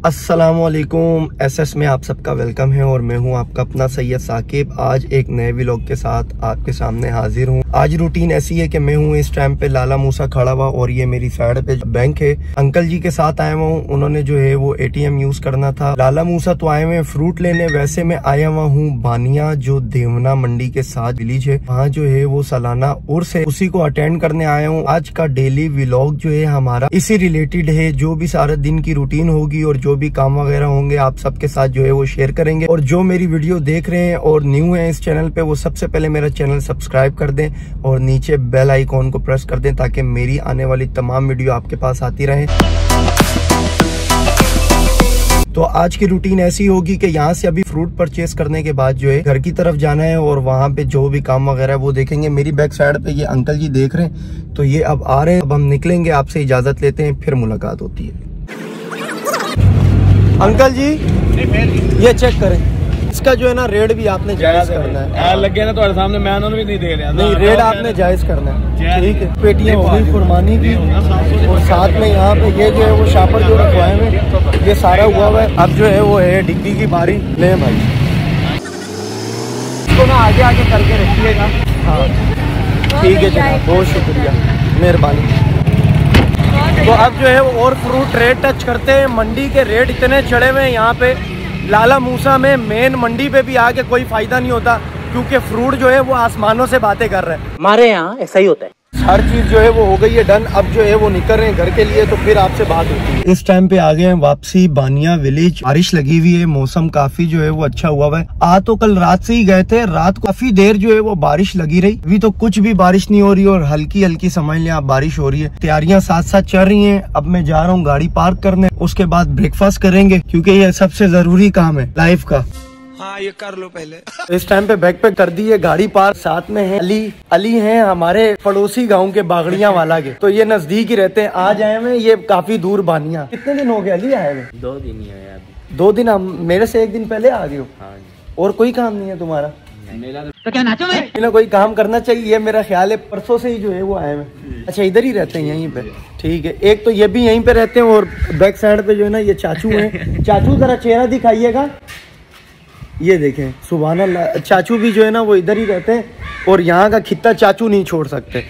अस्सलामुअलैकुम। एसएस में आप सबका वेलकम है और मैं हूं आपका अपना सैयद साकिब। आज एक नए व्लॉग के साथ आपके सामने हाजिर हूं। आज रूटीन ऐसी है कि मैं हूं इस टाइम पे लाला मूसा खड़ा हुआ और ये मेरी साइड पे बैंक है। अंकल जी के साथ आया हुआ हूँ, उन्होंने जो है वो एटीएम यूज करना था। लाला मूसा तो आए हुए फ्रूट लेने, वैसे मैं आया हुआ हूँ बानिया जो देवना मंडी के साथ विलेज है, वहाँ जो है वो सालाना उर्स है, उसी को अटेंड करने आया हूँ। आज का डेली व्लॉग जो है हमारा इसी रिलेटेड है। जो भी सारा दिन की रूटीन होगी और जो भी काम वगैरह होंगे आप सबके साथ जो है वो शेयर करेंगे। और जो मेरी वीडियो देख रहे हैं और न्यू है इस चैनल पे, वो सबसे पहले मेरा चैनल सब्सक्राइब कर दें और नीचे बेल आइकॉन को प्रेस कर दें ताकि मेरी आने वाली तमाम वीडियो आपके पास आती रहे। तो आज की रूटीन ऐसी होगी कि यहाँ से अभी फ्रूट परचेस करने के बाद जो है घर की तरफ जाना है और वहाँ पे जो भी काम वगैरह वो देखेंगे। मेरी बैक साइड पे ये अंकल जी देख रहे हैं, तो ये अब आ रहे हैं। अब हम निकलेंगे, आपसे इजाजत लेते हैं, फिर मुलाकात होती है। अंकल जी ये चेक करें, इसका जो है ना रेट भी आपने जायज करना है। लगे ना तुम्हारे सामने, मैं भी नहीं दे रहा। नहीं, रेट आपने जायज करना है, ठीक है। पेटियां हो गई कुर्बानी की और साथ में यहाँ पे ये जो है वो शापर जो रखवाए हैं ये सारा हुआ है। अब जो है वो है डिग्गी की बारी। ले भाई इसको ना आगे आगे करके रखिएगा। हाँ ठीक है जनाब, बहुत शुक्रिया, मेहरबानी। तो अब जो है वो और फ्रूट रेट टच करते हैं। मंडी के रेट इतने चढ़े हुए हैं यहाँ पे लाला मूसा में। मेन मंडी पे भी आके कोई फायदा नहीं होता क्योंकि फ्रूट जो है वो आसमानों से बातें कर रहे हैं। हमारे यहाँ ऐसा ही होता है। हर चीज जो है वो हो गई है डन। अब जो है वो निकल रहे हैं घर के लिए, तो फिर आपसे बात होती है। इस टाइम पे आ गए हैं वापसी बानिया विलेज। बारिश लगी हुई है, मौसम काफी जो है वो अच्छा हुआ है। आज तो कल रात से ही गए थे, रात को काफी देर जो है वो बारिश लगी रही। अभी तो कुछ भी बारिश नहीं हो रही और हल्की हल्की समझ लें आप बारिश हो रही है। तैयारियां साथ साथ चल रही है। अब मैं जा रहा हूँ गाड़ी पार्क करने, उसके बाद ब्रेकफास्ट करेंगे क्योंकि ये सबसे जरूरी काम है लाइफ का। हाँ ये कर लो पहले। इस टाइम पे बैक पैक कर दी है, गाड़ी पार्क। साथ में है अली हैं हमारे पड़ोसी गांव के बागड़िया वाला के, तो ये नजदीक ही रहते हैं। आज आए हुए, ये काफी दूर बानिया। कितने दिन हो गए अली आए हुए? 2 दिन ही है अभी। 2 दिन? हम मेरे से 1 दिन पहले आ गए हो। हाँ। और कोई काम नहीं है तुम्हारा? तो क्या नाचो मैं? इन्हें कोई काम करना चाहिए, मेरा ख्याल है परसों से ही जो है वो आए हुए। अच्छा इधर ही रहते हैं यहीं पे, ठीक है। एक तो ये भी यहीं पे रहते हैं और बैक साइड पे जो है ना ये चाचू है। चाचू जरा चेहरा दिखाइएगा, ये देखें सुभान अल्लाह। चाचू भी जो है ना वो इधर ही रहते हैं और यहाँ का खित्ता चाचू नहीं छोड़ सकते।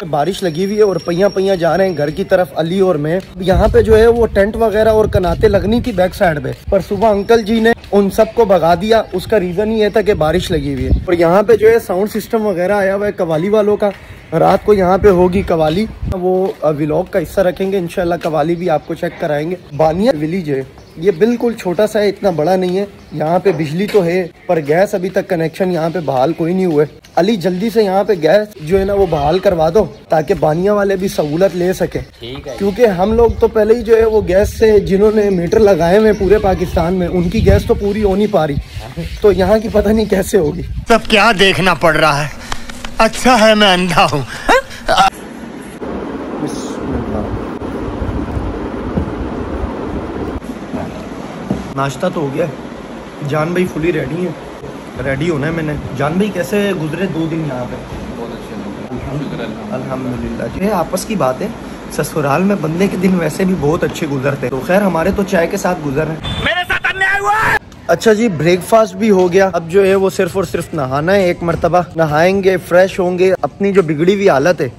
बारिश लगी हुई है और पहिया जा रहे हैं घर की तरफ अली और मैं। यहाँ पे जो है वो टेंट वगैरह और कनाते लगनी थी बैक साइड पे, पर सुबह अंकल जी ने उन सबको भगा दिया। उसका रीजन ये था कि बारिश लगी हुई है। और यहाँ पे जो है साउंड सिस्टम वगैरह आया हुआ है कवाली वालों का। रात को यहाँ पे होगी कवाली, वो व्लॉग का हिस्सा रखेंगे इंशाल्लाह। कवाली भी आपको चेक कराएंगे। बानिया विलेज है, ये बिल्कुल छोटा सा है, इतना बड़ा नहीं है। यहाँ पे बिजली तो है पर गैस अभी तक कनेक्शन यहाँ पे बहाल कोई नहीं हुआ है। अली जल्दी से यहाँ पे गैस जो है ना वो बहाल करवा दो ताकि बानिया वाले भी सहूलत ले सके, क्योंकि हम लोग तो पहले ही जो है वो गैस से जिन्होंने मीटर लगाए हुए पूरे पाकिस्तान में, उनकी गैस तो पूरी हो नहीं पा रही, तो यहाँ की पता नहीं कैसे होगी। सब क्या देखना पड़ रहा है, अच्छा है मैं अंधा हूँ। नाश्ता तो हो गया, जान भाई फुली रेडी है। रेडी होना है मैंने। जान भाई कैसे गुजरे 2 दिन यहाँ पे? बहुत अच्छे अल्हम्दुलिल्लाह। जो है आपस की बात है, ससुराल में बंदे के दिन वैसे भी बहुत अच्छे गुजरते, तो खैर हमारे तो चाय के साथ गुजर रहे हैं। मेरे साथ अन्याय हुआ है। अच्छा जी, ब्रेकफास्ट भी हो गया। अब जो है वो सिर्फ और सिर्फ नहाना है। 1 मरतबा नहाएंगे, फ्रेश होंगे, अपनी जो बिगड़ी हुई हालत है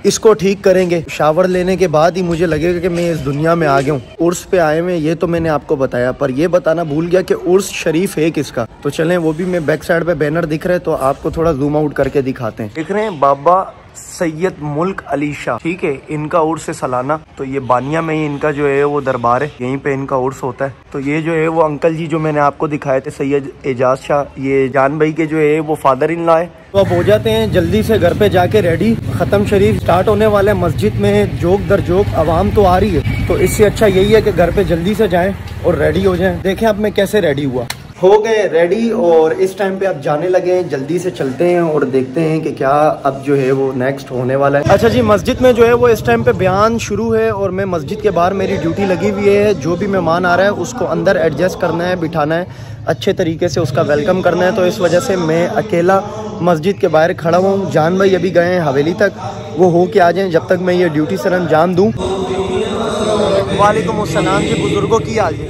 इसको ठीक करेंगे। शावर लेने के बाद ही मुझे लगेगा कि मैं इस दुनिया में आ गया हूँ। उर्स पे आए हुए, ये तो मैंने आपको बताया, पर ये बताना भूल गया कि उर्स शरीफ है किसका। तो चलें, वो भी मैं बैक साइड पे बैनर दिख रहे हैं तो आपको थोड़ा जूम आउट करके दिखाते हैं। दिख रहे हैं बाबा सैयद मुल्क अली शाह, ठीक है। इनका उर्स है सालाना, तो ये बानिया में ही इनका जो है वो दरबार है, यहीं पे इनका उर्स होता है। तो ये जो है वो अंकल जी जो मैंने आपको दिखाए थे सैयद एजाज शाह, ये जान भाई के जो है वो फादर इन लॉ है। तो अब हो जाते हैं जल्दी से घर पे जाके रेडी। खत्म शरीफ स्टार्ट होने वाले, मस्जिद में जोक दर जोक आवाम तो आ रही है, तो इससे अच्छा यही है कि घर पे जल्दी से जाएं और रेडी हो जाएं। देखें अब मैं कैसे रेडी हुआ। हो गए रेडी और इस टाइम पे अब जाने लगे हैं। जल्दी से चलते हैं और देखते हैं कि क्या अब जो है वो नेक्स्ट होने वाला है। अच्छा जी, मस्जिद में जो है वो इस टाइम पे बयान शुरू है और मैं मस्जिद के बाहर, मेरी ड्यूटी लगी हुई है। जो भी मेहमान आ रहा है उसको अंदर एडजस्ट करना है, बिठाना है, अच्छे तरीके से उसका वेलकम करना है। तो इस वजह से मैं अकेला मस्जिद के बाहर खड़ा हूँ। जान भाई अभी गए हैं हवेली तक, वो हो के आ जाएं जब तक मैं ये ड्यूटी सर अंजाम दूँ। वालेकुम अस्सलाम जी। बुजुर्गों की हाल है?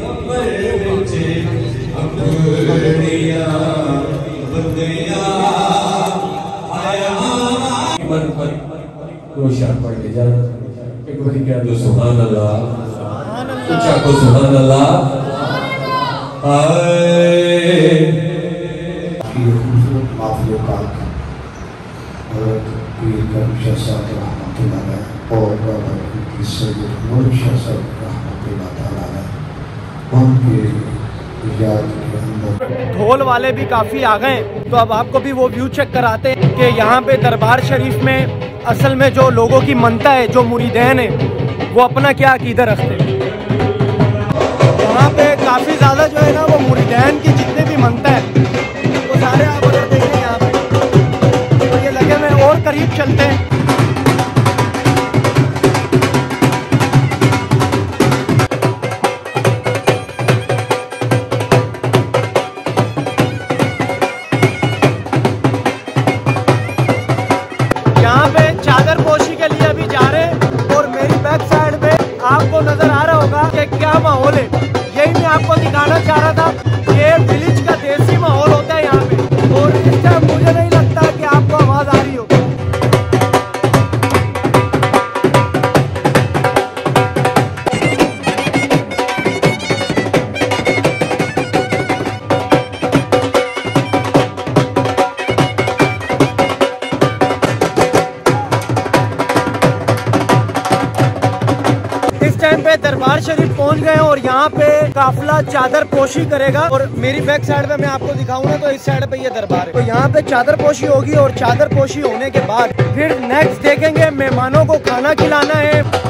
ढोल वाले भी काफ़ी आ गए, तो अब आपको भी वो व्यू चेक कराते हैं कि यहाँ पे दरबार शरीफ में असल में जो लोगों की मनता है, जो मुरीदैन है, वो अपना क्या अकीदा रखते हैं। यहाँ पे काफ़ी ज़्यादा जो है ना वो मुरीदैन की जितने भी मनता है वो सारे आप अगर देखें यहाँ पे तो ये लगे हुए और करीब चलते हैं। यहाँ पे चादर पोशी के लिए अभी जा रहे हैं और मेरी बैक साइड पे आपको नजर आ रहा होगा कि क्या माहौल है। यही मैं आपको दिखाना चाह रहा था। ये विलेज का देसी माहौल होता है यहाँ पे, और इस टाइम मुझे नहीं लगता कि आपको आवाज आ रही हो। टाइम पे दरबार शरीफ पहुंच गए और यहाँ पे काफिला चादर पोशी करेगा। और मेरी बैक साइड पे मैं आपको दिखाऊंगा तो इस साइड पे ये दरबार है, तो यहाँ पे चादर पोशी होगी और चादर पोशी होने के बाद फिर नेक्स्ट देखेंगे मेहमानों को खाना खिलाना है।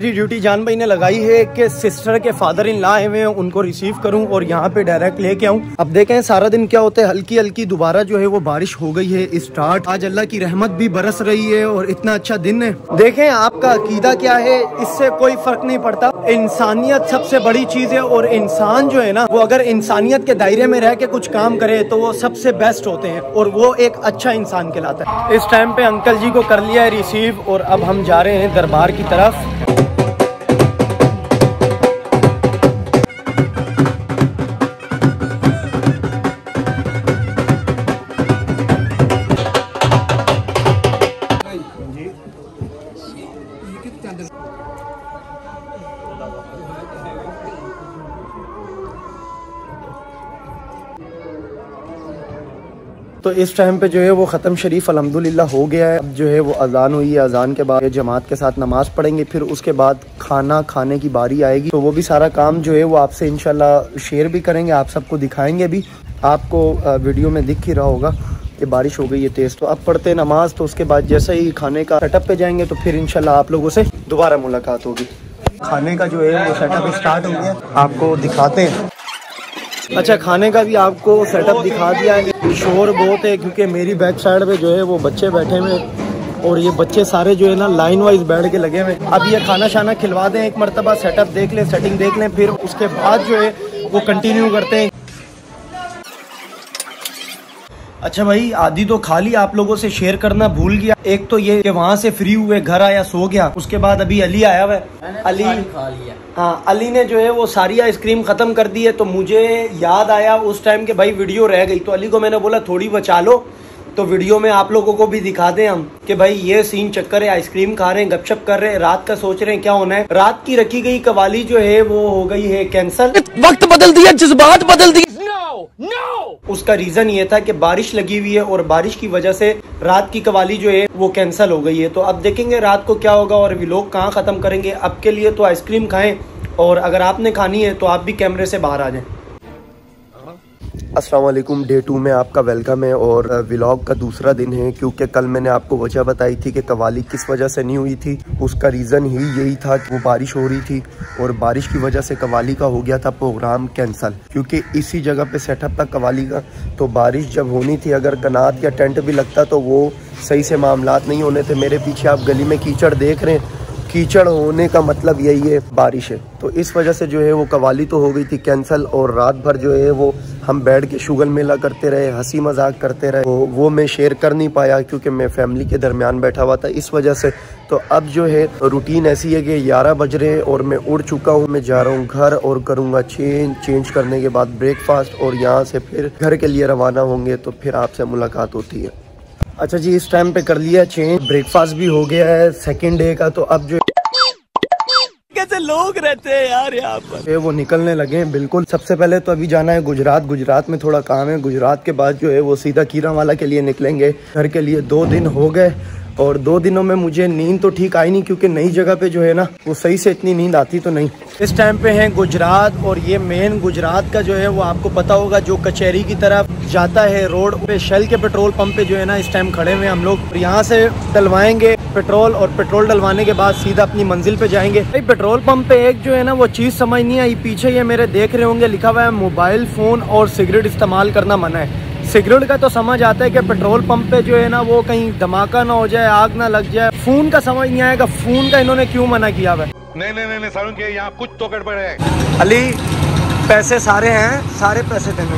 ड्यूटी जान भाई ने लगाई है कि सिस्टर के फादर इन लॉ आए हुए हैं, उनको रिसीव करूं और यहाँ पे डायरेक्ट लेके आऊं। अब देखें सारा दिन क्या होता है, हल्की हल्की दोबारा जो है वो बारिश हो गई है स्टार्ट। आज अल्लाह की रहमत भी बरस रही है और इतना अच्छा दिन है। देखें आपका अकीदा क्या है, इससे कोई फर्क नहीं पड़ता। इंसानियत सबसे बड़ी चीज है और इंसान जो है ना वो अगर इंसानियत के दायरे में रह के कुछ काम करे तो वो सबसे बेस्ट होते हैं और वो एक अच्छा इंसान कहलाता है। इस टाइम पे अंकल जी को कर लिया है रिसीव और अब हम जा रहे हैं दरबार की तरफ। तो इस टाइम पे जो है वो ख़त्म शरीफ अल्हम्दुलिल्लाह हो गया है। अब जो है वो अजान हुई है, अजान के बाद जमात के साथ नमाज पढ़ेंगे, फिर उसके बाद खाना खाने की बारी आएगी। तो वो भी सारा काम जो है वो आपसे इंशाल्लाह शेयर भी करेंगे, आप सबको दिखाएंगे भी। आपको वीडियो में दिख ही रहा होगा कि बारिश हो गई है तेज़। तो अब पढ़ते नमाज, तो उसके बाद जैसे ही खाने का सेटअप पे जाएंगे तो फिर इंशाल्लाह आप लोगों से दोबारा मुलाकात होगी। खाने का जो है वो सेटअप स्टार्ट हो गया, आपको दिखाते हैं। अच्छा, खाने का भी आपको सेटअप दिखा दिया है। शोर बहुत है क्योंकि मेरी बैक साइड पे जो है वो बच्चे बैठे हुए और ये बच्चे सारे जो है ना लाइन वाइज बैठ के लगे हुए। अब ये खाना शाना खिलवा दें एक मरतबा, सेटअप देख लें, सेटिंग देख लें, फिर उसके बाद जो है वो कंटिन्यू करते हैं। अच्छा भाई, आधी तो खा ली, आप लोगों से शेयर करना भूल गया। एक तो ये कि वहाँ से फ्री हुए, घर आया, सो गया। उसके बाद अभी अली आया हुआ है। अली खा लिया। हाँ, अली ने जो है वो सारी आइसक्रीम खत्म कर दी है। तो मुझे याद आया उस टाइम के भाई वीडियो रह गई, तो अली को मैंने बोला थोड़ी बचा लो तो वीडियो में आप लोगों को भी दिखा दें हम कि भाई ये सीन चक्कर है, आइसक्रीम खा रहे हैं, गपशप कर रहे हैं, रात का सोच रहे हैं क्या होना है। रात की रखी गई कवाली जो है वो हो गई है कैंसल। वक्त बदल दिया, जज्बात बदल दिए। उसका रीजन ये था कि बारिश लगी हुई है और बारिश की वजह से रात की कवाली जो है वो कैंसिल हो गई है। तो अब देखेंगे रात को क्या होगा और व्लॉग कहाँ खत्म करेंगे। अब के लिए तो आइसक्रीम खाएं और अगर आपने खानी है तो आप भी कैमरे से बाहर आ जाएं। अस्सलाम वालेकुम, डे 2 में आपका वेलकम है और व्लॉग का दूसरा दिन है। क्योंकि कल मैंने आपको वजह बताई थी कि कवाली किस वजह से नहीं हुई थी। उसका रीज़न ही यही था कि वो बारिश हो रही थी और बारिश की वजह से कवाली का हो गया था प्रोग्राम कैंसल। क्योंकि इसी जगह पे सेटअप था कवाली का, तो बारिश जब होनी थी अगर कनात या टेंट भी लगता तो वो सही से मामलात नहीं होने थे। मेरे पीछे आप गली में कीचड़ देख रहे हैं कीचड़ होने का मतलब यही है बारिश है, तो इस वजह से जो है वो कवाली तो हो गई थी कैंसिल, और रात भर जो है वो हम बैठ के शुगल मेला करते रहे, हंसी मजाक करते रहे। वो मैं शेयर कर नहीं पाया क्योंकि मैं फैमिली के दरमियान बैठा हुआ था इस वजह से। तो अब जो है रूटीन ऐसी है कि 11 बज रहे हैं और मैं उड़ चुका हूँ। मैं जा रहा हूँ घर और करूँगा चेंज करने के बाद ब्रेकफास्ट, और यहाँ से फिर घर के लिए रवाना होंगे। तो फिर आपसे मुलाकात होती है। अच्छा जी, इस टाइम पे कर लिया चेंज, ब्रेकफास्ट भी हो गया है सेकेंड डे का। तो अब जो कैसे लोग रहते हैं यार यहाँ पर, वो निकलने लगे हैं। बिल्कुल, सबसे पहले तो अभी जाना है गुजरात में थोड़ा काम है। गुजरात के बाद जो है वो सीधा कीरावाला के लिए निकलेंगे घर के लिए। 2 दिन हो गए और 2 दिनों में मुझे नींद तो ठीक आई नहीं, क्योंकि नई जगह पे जो है ना वो सही से इतनी नींद आती तो नहीं। इस टाइम पे है गुजरात, और ये मेन गुजरात का जो है वो आपको पता होगा जो कचहरी की तरफ जाता है रोड पे, शेल के पेट्रोल पंप पे जो है ना इस टाइम खड़े हुए हम लोग। यहाँ से डलवाएंगे पेट्रोल, और पेट्रोल डलवाने के बाद सीधा अपनी मंजिल पे जाएंगे। भाई पेट्रोल पंप पे एक जो है ना वो चीज़ समझ नहीं आई। पीछे ये मेरे देख रहे होंगे लिखा हुआ है मोबाइल फ़ोन और सिगरेट इस्तेमाल करना मना है। सिगरेट का तो समझ आता है कि पेट्रोल पंप पे जो है ना वो कहीं धमाका ना हो जाए, आग ना लग जाए। फोन का समझ नहीं आएगा, फोन का इन्होंने क्यों मना किया हुआ है। नहीं सारुण के यहाँ कुछ तो गड़बड़ है। अली पैसे सारे हैं, सारे पैसे देने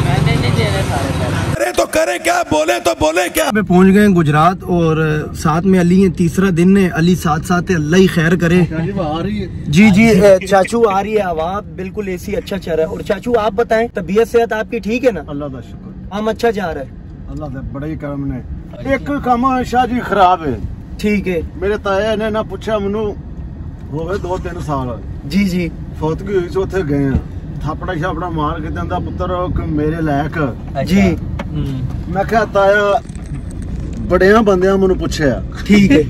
मैंने नहीं देने सारे पैसे। अरे तो करे क्या, बोले तो बोले क्या। पे पहुंच गए गुजरात, और साथ में अली है, तीसरा दिन है। अली साथ है, अल्लाह ही खैर करे। आ रही है जी चाचू आ रही है हवा, बिल्कुल एसी अच्छा चल रहा है। और चाचू आप बताएं, तबीयत सेहत आपकी ठीक है ना? अल्लाह का शुक्र, हम अच्छा जा रहा है अल्लाह का बड़ा ही करम ने। एक काम शाह जी खराब है। ठीक है। मेरे ताया ने ना पूछा मैनू हो गए 2-3 साल जी फौतगी हुई, उथे गए थापड़ा छापड़ा मार के कहता पुत्र मेरे लायक जी। मैं क्या ताया बड़िया बंदियां मैनू पूछा। ठीक है।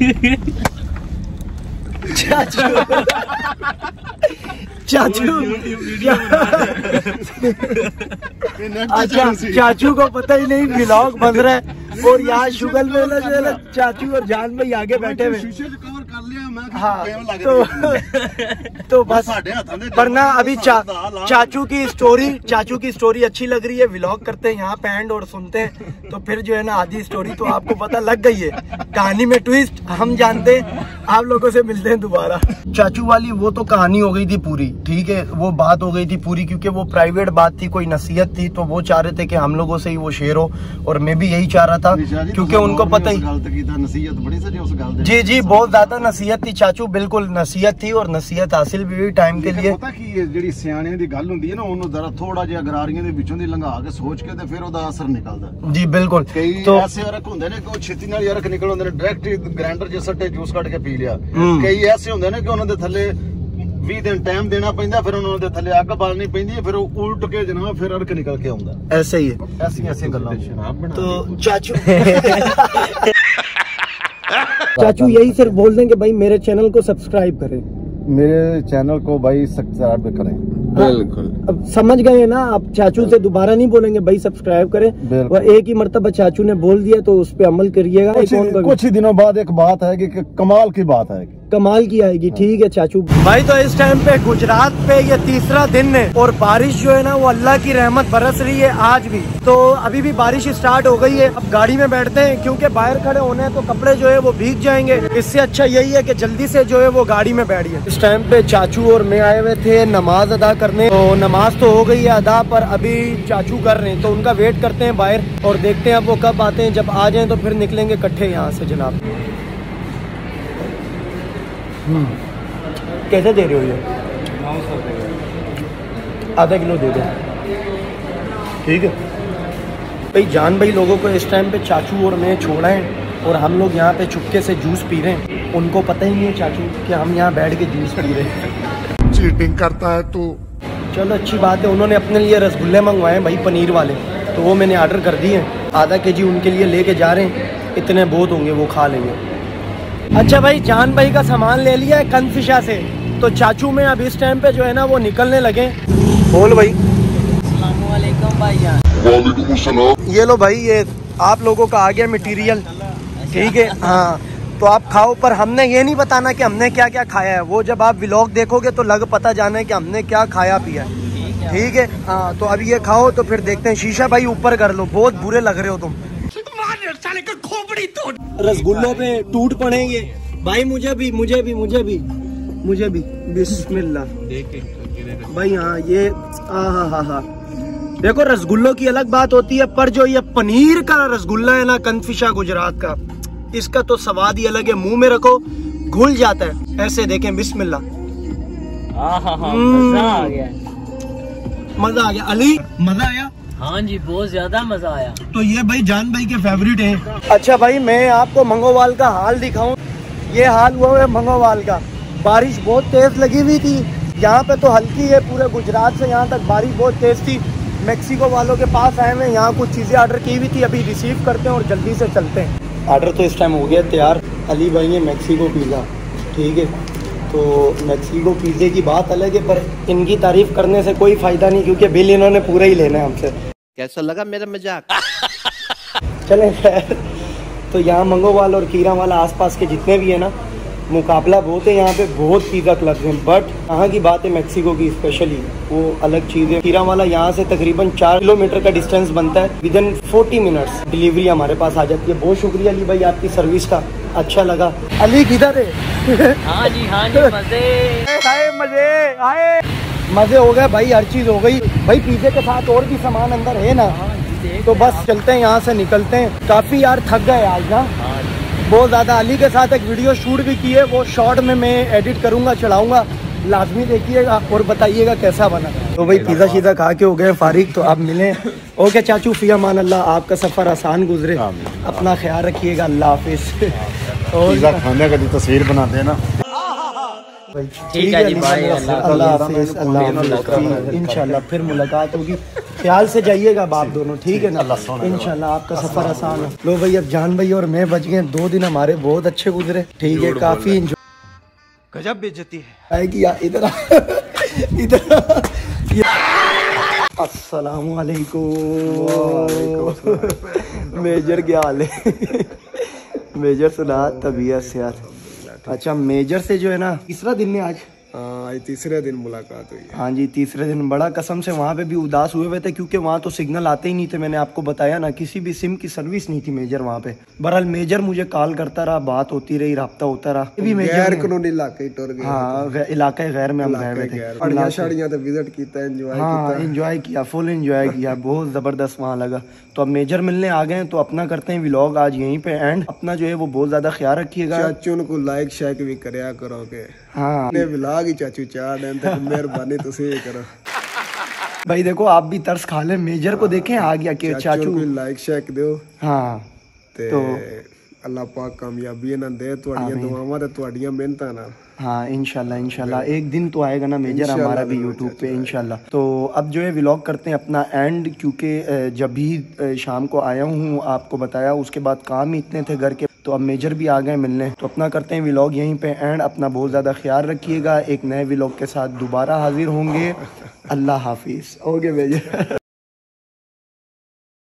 चाचू अच्छा, चाचू को पता ही नहीं व्लॉग बन रहा है, और यहाँ शुगल में जो है ना चाचू और जान भाई आगे बैठे हुए। हाँ तो बस, वरना अभी चाचू की स्टोरी अच्छी लग रही है। व्लॉग करते हैं यहाँ पे एंड और सुनते हैं, तो फिर जो है ना आधी स्टोरी तो आपको पता लग गई है। कहानी में ट्विस्ट हम जानते हैं, आप लोगों से मिलते हैं दोबारा। चाचू वाली वो तो कहानी हो गई थी पूरी, ठीक है, वो बात हो गई थी पूरी, क्योंकि वो प्राइवेट बात थी, कोई नसीहत थी, तो वो चाह रहे थे कि हम लोगों से ही वो शेयर हो, और मैं भी यही चाह रहा था, क्योंकि उनको पता ही। जी बहुत ज्यादा नसीहत थी चाचू, बिल्कुल नसीहत थी, और नसीहत हासिल भी हुई टाइम के लिए। पता की ਜਿਹੜੀ ਸਿਆਣਿਆਂ ਦੀ ਗੱਲ ਹੁੰਦੀ ਹੈ ਨਾ, ਉਹਨੂੰ ਜ਼ਰਾ ਥੋੜਾ ਜਿਹਾ ਗਰਾਰੀਆਂ ਦੇ ਵਿੱਚੋਂ ਦੀ ਲੰਘਾ ਕੇ ਸੋਚ ਕੇ ਤੇ ਫਿਰ ਉਹਦਾ ਅਸਰ ਨਿਕਲਦਾ। ਜੀ ਬਿਲकुल। ਕਈ ਐਸੇ ਅਰਕ ਹੁੰਦੇ ਨੇ ਕਿ ਉਹ ਛੇਤੀ ਨਾਲ ਅਰਕ ਨਿਕਲ ਆਉਂਦੇ ਨੇ, ਡਾਇਰੈਕਟ ਗ੍ਰਾਈਂਡਰ ਜੇ ਸੱਟੇ ਜੂਸ ਕੱਢ ਕੇ ਪੀ ਲਿਆ। ਕਈ ਐਸੇ ਹੁੰਦੇ ਨੇ ਕਿ ਉਹਨਾਂ ਦੇ ਥੱਲੇ 20 दिन टाइम देना पैंदा, फिर उन्होंने थले अग बालनी पैंदी, फिर उल्ट के जनाब फिर अड़क निकल के आउंदा। ऐसे ही है, ऐसी गल्लां। तो चाचू चाचू यही सिर्फ बोल दें कि भाई मेरे चैनल को सब्सक्राइब करें, मेरे चैनल को भाई सब्सक्राइब करें। बिल्कुल, अब समझ गए ना आप। चाचू से दोबारा नहीं बोलेंगे भाई सब्सक्राइब करें, और एक ही मर्तबा चाचू ने बोल दिया तो उस पे अमल करिएगा। कुछ ही दिनों बाद एक बात है कि कमाल की बात है, कमाल की आएगी। ठीक है चाचू भाई। तो इस टाइम पे गुजरात पे ये तीसरा दिन है, और बारिश जो है ना वो अल्लाह की रहमत बरस रही है आज भी। तो अभी भी बारिश स्टार्ट हो गई है। अब गाड़ी में बैठते हैं, क्योंकि बाहर खड़े होने हैं तो कपड़े जो है वो भीग जाएंगे। इससे अच्छा यही है कि जल्दी से जो है वो गाड़ी में बैठिए। इस टाइम पे चाचू और मैं आए हुए थे नमाज अदा करने, तो नमाज तो हो गई है अदा, पर अभी चाचू कर रहे हैं, तो उनका वेट करते हैं बाहर, और देखते हैं अब वो कब आते हैं। जब आ जाएं तो फिर निकलेंगे इकट्ठे यहाँ से जनाब। कैसे दे रहे हो ये? 900 आधा किलो दे दो, ठीक है भाई। जान भाई लोगों को इस टाइम पे चाचू और मैं छोड़ा है, और हम लोग यहाँ पे चुपके से जूस पी रहे हैं। उनको पता ही नहीं है चाचू कि हम यहाँ बैठ के जूस पी रहे हैं। चीटिंग करता है तू। चलो अच्छी बात है। उन्होंने अपने लिए रसगुल्ले मंगवाए भाई पनीर वाले, तो वो मैंने ऑर्डर कर दिए। आधा केजी उनके लिए लेके जा रहे हैं, इतने बहुत होंगे वो खा लेंगे। अच्छा भाई, जान भाई का सामान ले लिया है कनफिशा से, तो चाचू में अब इस टाइम पे जो है ना वो निकलने लगे। बोल भाई। अस्सलाम वालेकुम भाईजान। वालेकुम सलाम। ये लो भाई, ये आप लोगों का आ गया मटेरियल, ठीक है। हाँ तो आप खाओ, पर हमने ये नहीं बताना कि हमने क्या क्या खाया है। वो जब आप व्लॉग देखोगे तो लग पता जाना है कि हमने क्या खाया पिया, ठीक है। हाँ तो अभी ये खाओ, तो फिर देखते हैं। शीशा भाई ऊपर कर लो, बहुत बुरे लग रहे हो तुम। रसगुल्लों पे टूट पड़ेंगे, भाई मुझे भी बिस्मिल्लाह भाई। हाँ ये हाँ देखो, रसगुल्लों की अलग बात होती है, पर जो ये पनीर का रसगुल्ला है ना कनफिशा गुजरात का, इसका तो स्वाद ही अलग है। मुंह में रखो घुल जाता है ऐसे। देखें बिस्मिल्लाह। मजा आ गया। अली मजा आया? हाँ जी बहुत ज्यादा मजा आया। तो ये भाई जान भाई के फेवरेट हैं। अच्छा भाई मैं आपको मंगोवाल का हाल दिखाऊं। ये हाल हुआ है मंगोवाल का। बारिश बहुत तेज लगी हुई थी यहाँ पे, तो हल्की है। पूरे गुजरात से यहाँ तक बारिश बहुत तेज थी। मैक्सिको वालों के पास आए हुए, यहाँ कुछ चीज़ें ऑर्डर की हुई थी, अभी रिसीव करते हैं और जल्दी से चलते हैं। ऑर्डर तो इस टाइम हो गया तैयार। अली भाई ने मैक्सिको पिज़्ज़ा, ठीक है। तो मैक्सिको पिज़्ज़े की बात अलग है, पर इनकी तारीफ करने से कोई फ़ायदा नहीं, क्योंकि बिल इन्होंने पूरा ही लेना है हमसे। कैसा लगा मेरा मजाक? चलें खैर। तो यहाँ मंगोवाल और कीरा वाला आसपास के जितने भी है ना, मुकाबला बहुत है यहाँ पे, बहुत पिज़्ज़ा क्लब्स हैं। बट यहाँ की बात है मैक्सिको की स्पेशली, वो अलग चीज़ है। कीरा वाला यहाँ से तकरीबन 4 किलोमीटर का डिस्टेंस बनता है। विदिन 40 मिनट्स डिलीवरी हमारे पास आ जाती है। बहुत शुक्रिया अली भाई आपकी सर्विस का, अच्छा लगा। अली किधर है? हाँ जी मजे हो गए भाई, हर चीज़ हो गई भाई। पिज़्ज़े के साथ और भी सामान अंदर है ना, तो बस चलते हैं यहाँ से, निकलते हैं। काफ़ी यार थक गए आज ना बहुत ज़्यादा। अली के साथ एक वीडियो शूट भी की है, वो शॉर्ट में मैं एडिट करूँगा, चढ़ाऊँगा, लाजमी देखिएगा और बताइएगा कैसा बना। तो भाई पिज़्ज़ा शीज़ा खा के हो गए फारिग, तो आप मिलें। ओके चाचू, फी अमान अल्लाह, आपका सफ़र आसान गुजरे, अपना ख्याल रखिएगा, अल्लाह हाफिज़। पिज़्ज़ा खाने का जो तस्वीर बनाते हैं ना, ठीक है जी भाई, अल्लाह हाफिज़, अल्लाह हाफिज़। इंशाल्लाह फिर मुलाकात होगी। ख्याल से जाइएगा बाप दोनों, ठीक है ना? इंशाल्लाह आपका सफर आसान हो। लो भाई अब जान भाई और मैं बच गए। 2 दिन हमारे बहुत अच्छे गुजरे, ठीक है। काफी गजब बेइज्जती है। आएगी इधर इधर। अस्सलाम वालेकुम। मेजर क्या हाल है? मेजर सुना तबीयत से यार। अच्छा मेजर से जो है ना, तीसरा दिन में आज तीसरे दिन मुलाकात हुई। हाँ जी तीसरे दिन। बड़ा कसम से वहाँ पे भी उदास हुए थे, क्योंकि वहाँ तो सिग्नल आते ही नहीं थे। मैंने आपको बताया ना, किसी भी सिम की सर्विस नहीं थी मेजर वहाँ पे। बहरहाल मेजर मुझे कॉल करता रहा, बात होती रही, राब्ता होता रहा। भी गैर कानूनी इलाके टूर गए। हाँ इलाके गैर में हम गए हुए थे। शाड़ियाँ तो विजिट किया, एंजॉय किया, फुल एंजॉय किया, बहुत जबरदस्त वहाँ लगा। तो अब मेजर मिलने आ गए, तो अपना करते हैं व्लॉग आज यहीं पे एंड। अपना जो है वो बहुत ज्यादा ख्याल रखिएगा। चाचू को लाइक शेयर भी करया करोगे। हाँ व्लॉग ही चाचू 4 दिन तक मेहरबानी तुसी करो भाई। देखो आप भी तरस खा ले, मेजर को देखें आ गया कि चाचू को लाइक शेयर दो। हाँ तो अल्लाह पाक कामयाबी ना दे, तुहाड़ियां दुआवां ते तुहाड़ियां मेहनतां नाल। हाँ इंशाल्लाह एक दिन तो आएगा ना मेजर हमारा भी यूट्यूब पे इंशाल्लाह। तो अब जो है व्लॉग करते हैं अपना एंड, क्योंकि जब भी शाम को आया हूँ आपको बताया, उसके बाद काम ही इतने थे घर के, तो अब मेजर भी आ गए मिलने। तो अपना करते हैं व्लॉग यहीं पे एंड। अपना बहुत ज़्यादा ख्याल रखिएगा। एक नए व्लॉग के साथ दोबारा हाजिर होंगे। अल्लाह हाफिज़। Okay major.